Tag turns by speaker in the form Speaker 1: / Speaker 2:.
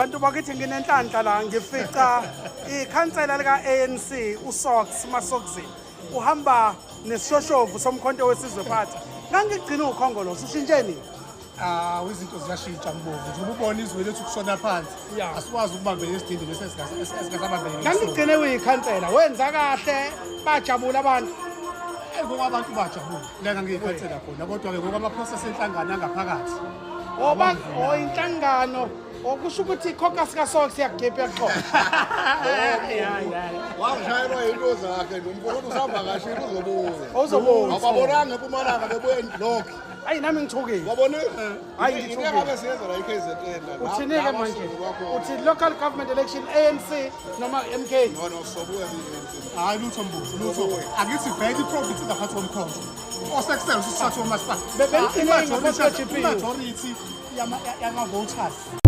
Speaker 1: bantu bakithi nginenhlanhla la ngifica ikhansela lika ANC uSox Masokzi uhamba nesishoshovu somkhonto wesizwe phansi ngangigcina ukhongolose ushintsheni
Speaker 2: Izinto ziyashintsha mbovu nje ubona izwe lethu kushona phansi
Speaker 1: Yeah.
Speaker 2: asikwazi ukubambela isidingo bese esingasabambeli
Speaker 1: ngangigcine uyikhansela wenza kahle bajabula abantu
Speaker 2: ngoba abantu bajabula la ngangiyikhansela khona kodwa ke ngoba ama-process enhlangano angaphakathi
Speaker 1: oba inhlangano okusho ukuthi ikhokasi kaSox iyagipha yaqhona
Speaker 3: Washayelwa into zakhe nomkhulu usavakashile uzobuza.
Speaker 1: Uzobuza.
Speaker 3: Ababonanga eMpumalanga bebuye endlock.
Speaker 1: hayi nami ngithukile
Speaker 3: Wabone?
Speaker 1: Hayi,
Speaker 3: Into
Speaker 1: ngithukile.
Speaker 3: ngabe siyenza la iKZN la.
Speaker 1: uthini-ke manje uthi local government election ANC noma MK
Speaker 3: Wona sobuya
Speaker 2: hayi lutho mbuzo lutho akithi vele iprovince ingaphathi komkhonto osekusele usithathe umasipala
Speaker 1: Bebelithini ngama-GPU.
Speaker 2: imajority yama-voters